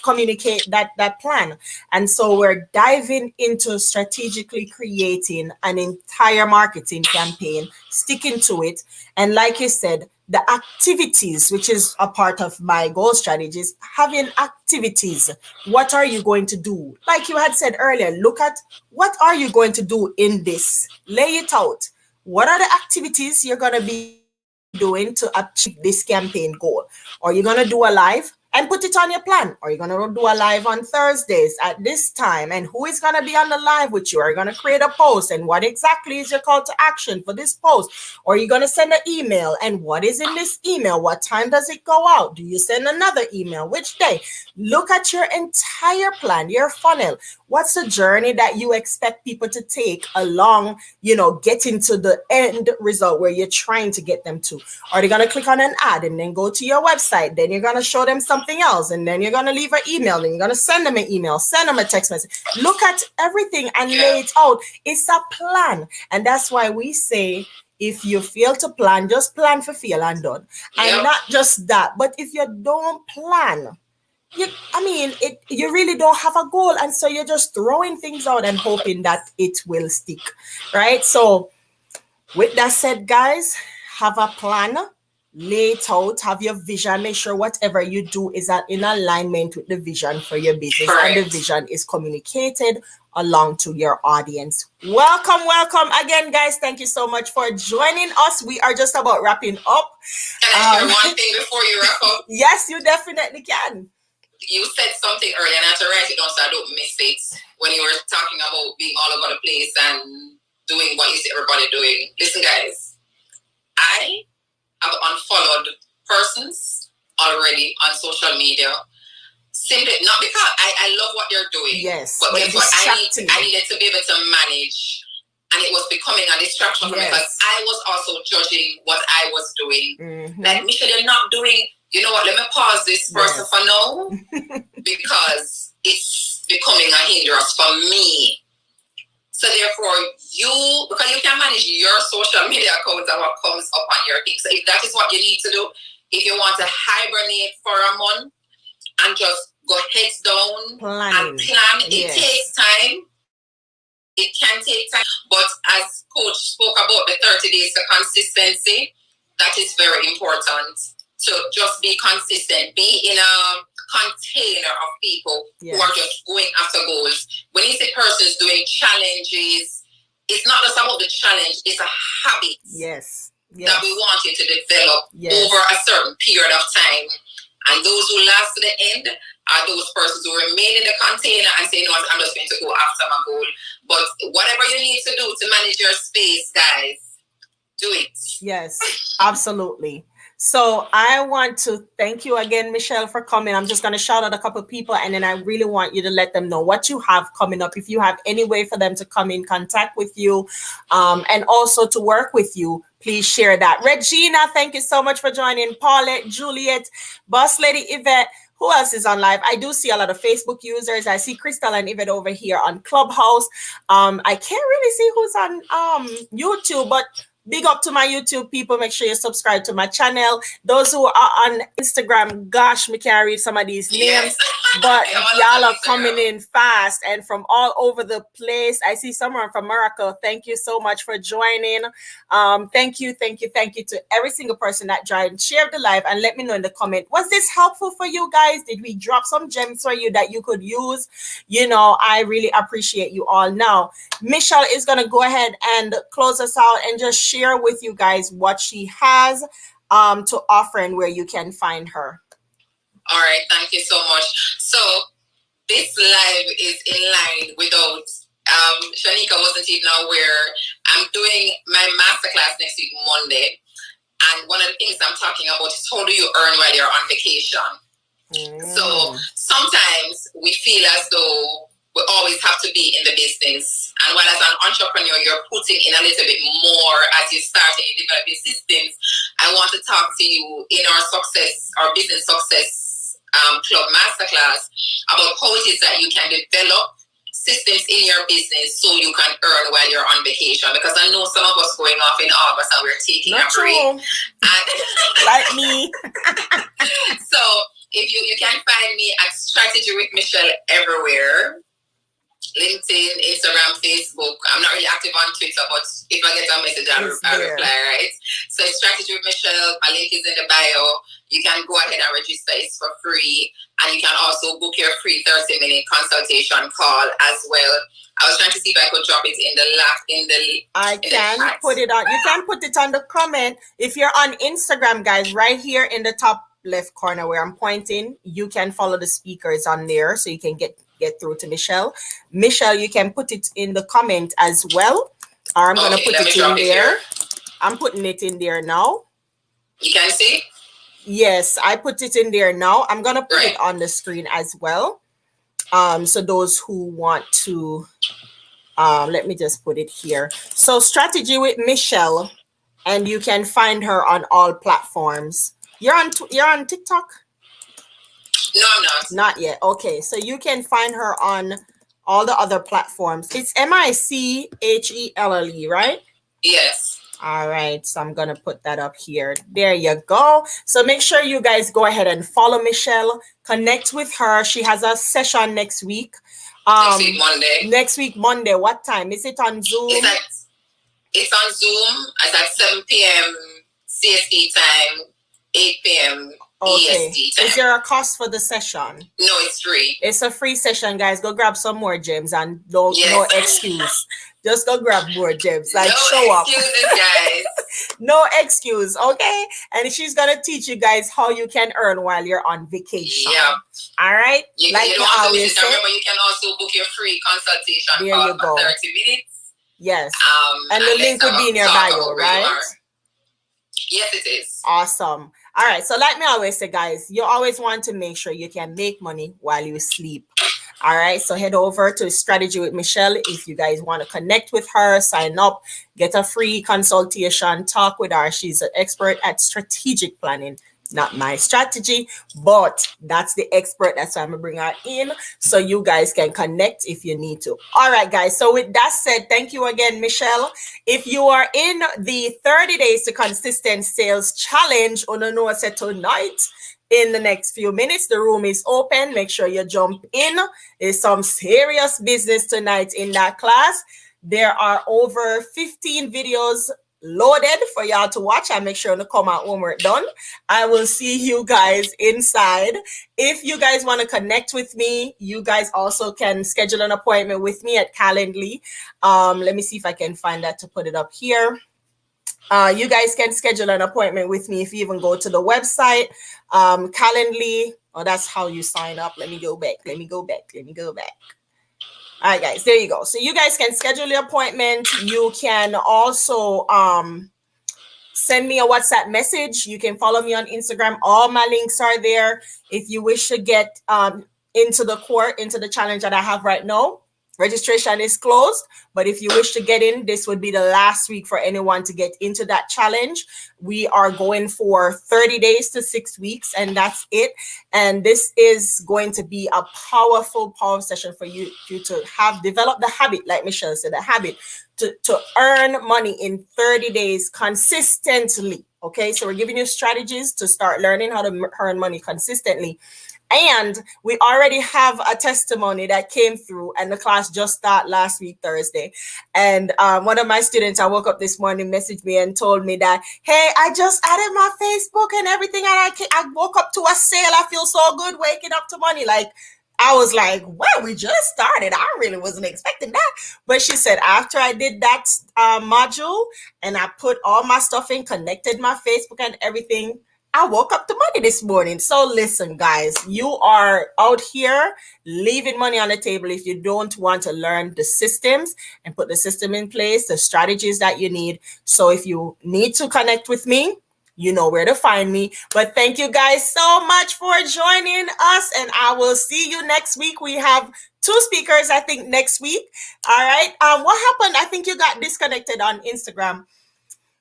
S1: communicate that plan. And so we're diving into strategically creating an entire marketing campaign, sticking to it. And like you said, the activities, which is a part of my goal strategies, having activities. What are you going to do? Like you had said earlier, look at what are you going to do in this? Lay it out. What are the activities you're going to be doing to achieve this campaign goal? Are you going to do a live and put it on your plan? Are you going to do a live on Thursdays at this time? And who is going to be on the live with you? Are you going to create a post? And what exactly is your call to action for this post? Or are you going to send an email? And what is in this email? What time does it go out? Do you send another email? Which day? Look at your entire plan, your funnel. What's the journey that you expect people to take along, getting to the end result where you're trying to get them to? Are they going to click on an ad and then go to your website? Then you're going to show them something else. And then you're going to leave an email. Then you're going to send them an email, send them a text message. Look at everything and lay it out. It's a plan. And that's why we say, if you fail to plan, just plan for fail and done. And not just that, but if you don't plan, you really don't have a goal. And so you're just throwing things out and hoping that it will stick, right? So with that said, guys, have a plan, lay it out, have your vision, make sure whatever you do is in alignment with the vision for your business. Correct. And the vision is communicated along to your audience. Welcome again, guys. Thank you so much for joining us. We are just about wrapping up.
S3: Can I share one thing before you wrap up?
S1: Yes, you definitely can.
S3: You said something earlier, and I had to write it down so I don't miss it, when you were talking about being all over the place and doing what you see everybody doing. Listen, guys, I have unfollowed persons already on social media, simply not because I love what they're doing.
S1: Yes,
S3: but guess what? I needed to be able to manage, and it was becoming a distraction for me, because I was also judging what I was doing. Mm-hmm. Like, Michelle, you're not doing. You know what? Let me pause this person for now, because it's becoming a hindrance for me. So therefore, because you can manage your social media accounts and what comes up on your thing. So if that is what you need to do, if you want to hibernate for a month and just go heads down and plan, it takes time. It can take time, but as Coach spoke about the 30 days of consistency, that is very important. So just be consistent. Be in a container of people who are just going after goals. When you see persons doing challenges, it's not just about the challenge, it's a habit that we want you to develop over a certain period of time. And those who last to the end are those persons who remain in the container and say, no, I'm just going to go after my goal. But whatever you need to do to manage your space, guys, do it.
S1: Yes, absolutely. So I want to thank you again, Michelle, for coming. I'm just going to shout out a couple of people, and then I really want you to let them know what you have coming up. If you have any way for them to come in contact with you and also to work with you, please share that. Regina, thank you so much for joining. Paulette, Juliet, Boss Lady Yvette. Who else is on live? I do see a lot of Facebook users. I see Crystal and Yvette over here on Clubhouse. I can't really see who's on YouTube, but big up to my YouTube people. Make sure you subscribe to my channel. Those who are on Instagram, gosh, me can't read some of these names, but y'all are coming in fast and from all over the place. I see someone from Morocco. Thank you so much for joining. Thank you to every single person that joined. Share the live and let me know in the comment. Was this helpful for you guys? Did we drop some gems for you that you could use? You know, I really appreciate you all. Now, Michelle is going to go ahead and close us out and just share with you guys what she has to offer and where you can find her.
S3: All right, thank you so much. So this live is in line without Shanika wasn't even aware. I'm doing my masterclass next week, Monday. And one of the things I'm talking about is how do you earn while you're on vacation? So sometimes we feel as though we always have to be in the business. And while as an entrepreneur, you're putting in a little bit more as you start and you develop your systems. I want to talk to you in our business success club masterclass about how it is that you can develop systems in your business so you can earn while you're on vacation. Because I know some of us going off in August and we're taking a break.
S1: Like me.
S3: So if you can find me at Strategy with Michelle everywhere. LinkedIn, Instagram, Facebook. I'm not really active on Twitter, but if I get a message, I'll reply, right? So Strategy with Michelle, my link is in the bio. You can go ahead and register. It's for free. And you can also book your free 30-minute consultation call as well. I was trying to see if I could drop it in the chat.
S1: Put it on. You can put it on the comment. If you're on Instagram, guys, right here in the top left corner where I'm pointing, you can follow the speakers on there so you can get through to Michelle. Michelle, you can put it in the comment as well. Or I'm going to put it in there. I'm putting it in there now.
S3: You can see?
S1: Yes, I put it in there now. I'm going to put it on the screen as well. So those who want to, let me just put it here. So Strategy with Michelle, and you can find her on all platforms. You're on TikTok?
S3: No, I'm not.
S1: Not yet. Okay, so you can find her on all the other platforms. It's MICHELLE, right?
S3: Yes.
S1: All right, so I'm gonna put that up here. There you go. So make sure you guys go ahead and follow Michelle, connect with her. She has a session next week. Next week, Monday. What time? Is it on Zoom?
S3: It's on Zoom. It's at 7 p.m. CST time, 8 p.m. EST time.
S1: Is there a cost for the session?
S3: No, it's free.
S1: It's a free session, guys. Go grab some more gems and no excuse. Just go grab more gems. Like, show up.
S3: No excuses, guys.
S1: No excuse, okay? And she's gonna teach you guys how you can earn while you're on vacation.
S3: Yeah.
S1: All right.
S3: You don't have to miss it. Remember, you can also book your free consultation for 30 minutes.
S1: Yes. And the link will be in your bio, right?
S3: Yes, it is.
S1: Awesome. All right. So like me always say, guys, you always want to make sure you can make money while you sleep. All right. So head over to Strategy with Michelle. If you guys want to connect with her, sign up, get a free consultation, talk with her. She's an expert at strategic planning. not my strategy, but that's the expert. That's why I'm gonna bring her in so you guys can connect if you need to. All right, guys. So with that said, thank you again, Michelle. If you are in the 30 days to consistent sales challenge, know said tonight, in the next few minutes, the room is open. Make sure you jump in. There's some serious business tonight in that class. There are over 15 videos loaded for y'all to watch. I make sure to come out when we're done. I will see you guys inside. If you guys want to connect with me, you guys also can schedule an appointment with me at Calendly. Let me see if I can find that to put it up here. You guys can schedule an appointment with me if you even go to the website, Calendly. Oh, that's how you sign up. Let me go back. All right, guys, there you go. So you guys can schedule your appointment. You can also send me a WhatsApp message. You can follow me on Instagram. All my links are there. If you wish to get into the challenge that I have right now, registration is closed. But if you wish to get in, this would be the last week for anyone to get into that challenge. We are going for 30 days to 6 weeks, and that's it. And this is going to be a powerful session for you to develop the habit, like Michelle said, the habit to earn money in 30 days consistently. Okay, so we're giving you strategies to start learning how to earn money consistently. And we already have a testimony that came through, and the class just started last week, Thursday. And one of my students, I woke up this morning, messaged me and told me that, hey, I just added my Facebook and everything, and I woke up to a sale. I feel so good waking up to money. Like, I was like, well, we just started. I really wasn't expecting that. But she said, after I did that module and I put all my stuff in, connected my Facebook and everything, I woke up to money this morning. So listen, guys, you are out here leaving money on the table if you don't want to learn the systems and put the system in place, the strategies that you need. So if you need to connect with me, you know where to find me. But thank you guys so much for joining us, and I will see you next week. We have 2 speakers, I think, next week. All right. What happened? I think you got disconnected on Instagram,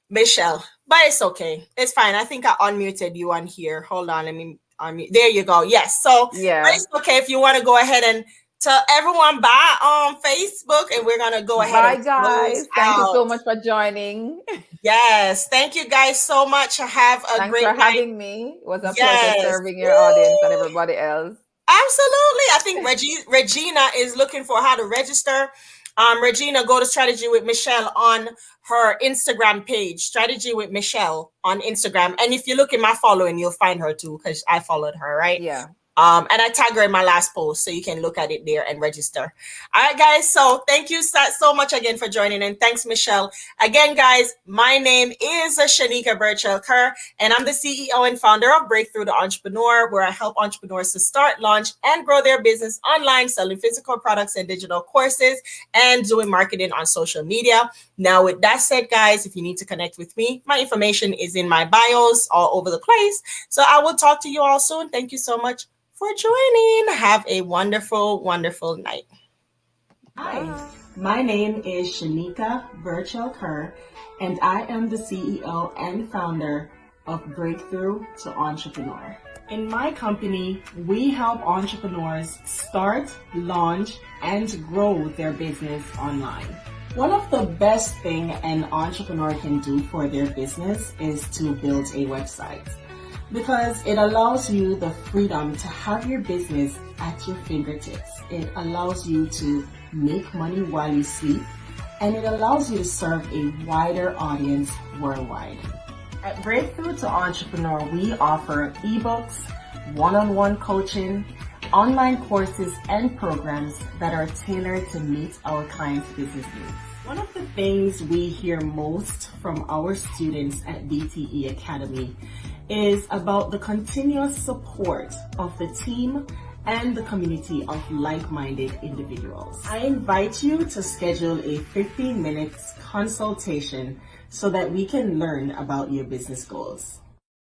S1: Michelle, but it's okay. It's fine. I think I unmuted you on here. Hold on. Let me unmute. There you go. Yes. So yeah, but it's okay if you want to go ahead and tell everyone bye on Facebook, and we're going to go ahead.
S2: Bye, guys. Thank you so much for joining.
S1: Yes. Thank you guys so much. Have a great night.
S2: Thanks for having me. It was a pleasure serving your audience and everybody else.
S1: Absolutely. I think Regina is looking for how to register. Regina, go to Strategy with Michelle on her Instagram page, Strategy with Michelle on Instagram. And if you look in my following, you'll find her too, because I followed her, right?
S2: Yeah.
S1: And I tag her in my last post, so you can look at it there and register. All right, guys. So thank you so much again for joining, and thanks, Michelle. Again, guys, my name is Shanika Burchell Kerr, and I'm the CEO and founder of Breakthrough the Entrepreneur, where I help entrepreneurs to start, launch, and grow their business online, selling physical products and digital courses, and doing marketing on social media. Now, with that said, guys, if you need to connect with me, my information is in my bios all over the place. So I will talk to you all soon. Thank you so much for joining. Have a wonderful, wonderful night. Hi, my name is Shanika Burchell Kerr, and I am the CEO and founder of Breakthrough to Entrepreneur. In my company, we help entrepreneurs start, launch, and grow their business online. One of the best things an entrepreneur can do for their business is to build a website, because it allows you the freedom to have your business at your fingertips. It allows you to make money while you sleep, and it allows you to serve a wider audience worldwide. At Breakthrough to Entrepreneur, we offer ebooks, one-on-one coaching, online courses, and programs that are tailored to meet our clients' business needs. One of the things we hear most from our students at BTE Academy is about the continuous support of the team and the community of like-minded individuals. I invite you to schedule a 15 minutes consultation so that we can learn about your business goals.